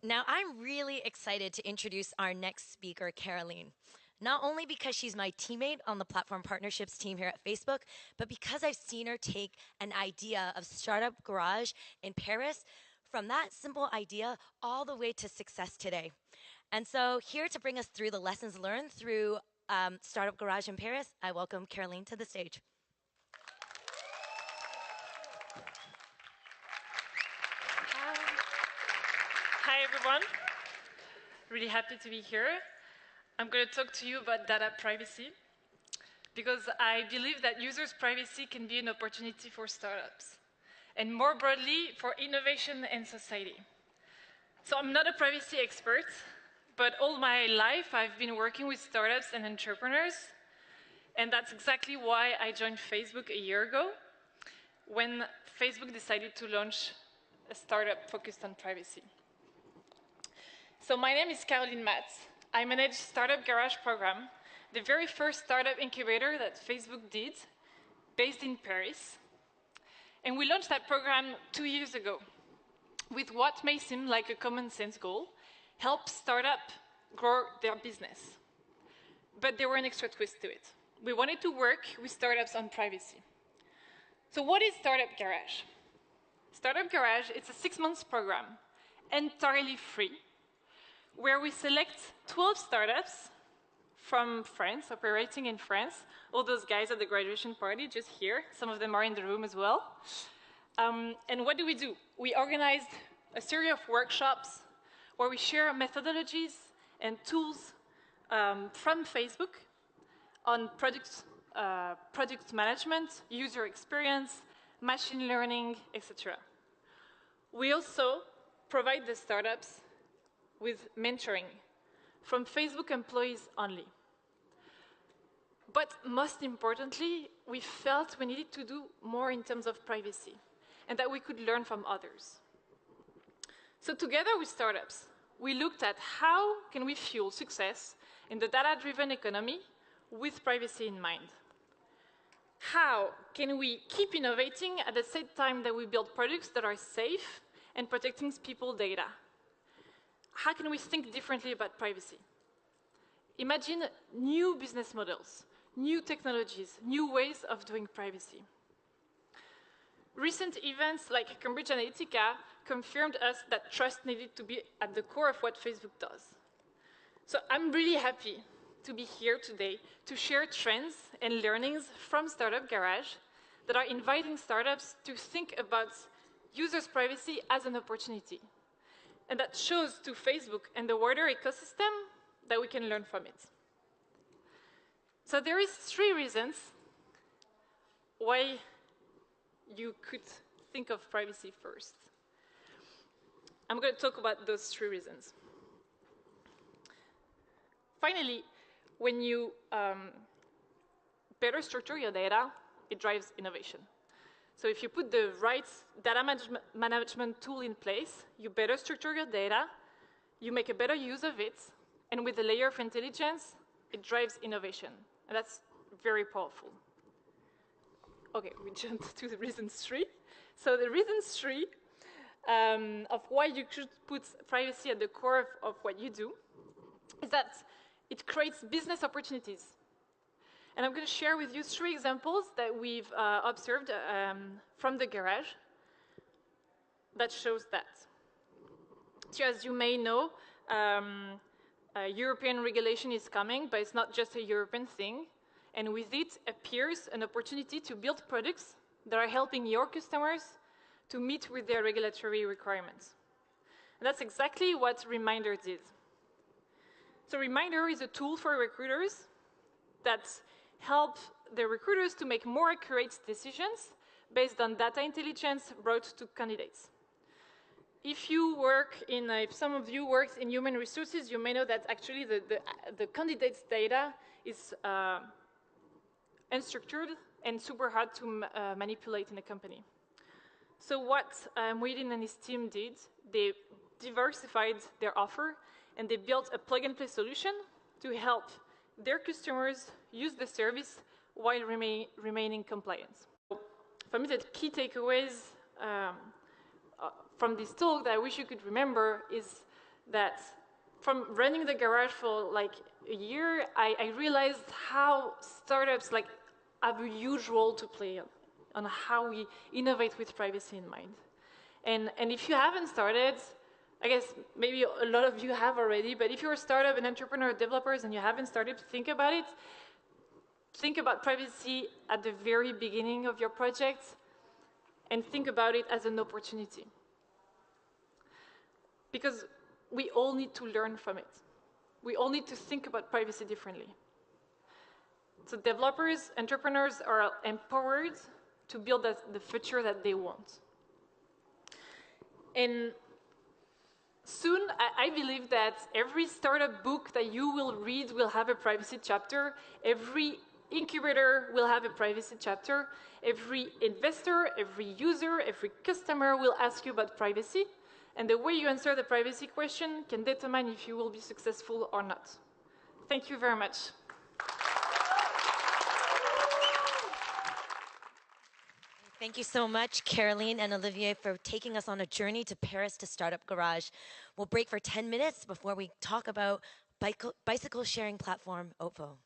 Now, I'm really excited to introduce our next speaker, Caroline. Not only because she's my teammate on the platform partnerships team here at Facebook, but because I've seen her take an idea of Startup Garage in Paris from that simple idea all the way to success today. And so, here to bring us through the lessons learned through Startup Garage in Paris, I welcome Caroline to the stage. Hi, everyone. Really happy to be here. I'm going to talk to you about data privacy because I believe that users' privacy can be an opportunity for startups and more broadly for innovation and society. So I'm not a privacy expert, but all my life I've been working with startups and entrepreneurs, and that's exactly why I joined Facebook a year ago when Facebook decided to launch a startup focused on privacy. So my name is Caroline Matz. I manage Startup Garage program, the very first startup incubator that Facebook did, based in Paris. And we launched that program 2 years ago with what may seem like a common sense goal, help startups grow their business. But there were an extra twist to it. We wanted to work with startups on privacy. So what is Startup Garage? Startup Garage, it's a 6-month program, entirely free, where we select 12 startups from France, operating in France. All those guys at the graduation party just here. Some of them are in the room as well. And what do? We organized a series of workshops where we share methodologies and tools from Facebook on product management, user experience, machine learning, etc. We also provide the startups with mentoring from Facebook employees only. But most importantly, we felt we needed to do more in terms of privacy and that we could learn from others. So together with startups, we looked at how can we fuel success in the data-driven economy with privacy in mind. How can we keep innovating at the same time that we build products that are safe and protecting people's data? How can we think differently about privacy? Imagine new business models, new technologies, new ways of doing privacy. Recent events like Cambridge Analytica confirmed us that trust needed to be at the core of what Facebook does. So I'm really happy to be here today to share trends and learnings from Startup Garage that are inviting startups to think about users' privacy as an opportunity. And that shows to Facebook and the wider ecosystem that we can learn from it. So there is 3 reasons why you could think of privacy first. I'm going to talk about those 3 reasons. Finally, when you better structure your data, it drives innovation. So if you put the right data management tool in place, you better structure your data, you make a better use of it, and with a layer of intelligence, it drives innovation. And that's very powerful. Okay, we jumped to the reasons 3. So the reasons 3 of why you should put privacy at the core of what you do is that it creates business opportunities. And I'm going to share with you 3 examples that we've observed from the garage that shows that. So as you may know, European regulation is coming, but it's not just a European thing. And with it appears an opportunity to build products that are helping your customers to meet with their regulatory requirements. And that's exactly what Reminder did. So Reminder is a tool for recruiters that help the recruiters to make more accurate decisions based on data intelligence brought to candidates. If some of you work in human resources, you may know that actually the candidates' data is unstructured and super hard to manipulate in a company. So what Muhyiddin and his team did, they diversified their offer and they built a plug-and-play solution to help their customers use the service while remaining compliant. For me, the key takeaways from this talk that I wish you could remember is that from running the garage for like a year, I realized how startups like have a huge role to play on how we innovate with privacy in mind. And if you haven't started, I guess maybe a lot of you have already, but if you're a startup, an entrepreneur, developers, and you haven't started to think about it, think about privacy at the very beginning of your project and think about it as an opportunity. Because we all need to learn from it. We all need to think about privacy differently. So developers, entrepreneurs are empowered to build the future that they want. And soon, I believe that every startup book that you will read will have a privacy chapter. Every incubator will have a privacy chapter. Every investor, every user, every customer will ask you about privacy. And the way you answer the privacy question can determine if you will be successful or not. Thank you very much. Thank you so much, Caroline and Olivier, for taking us on a journey to Paris to Startup Garage. We'll break for 10 minutes before we talk about bicycle sharing platform, OFO.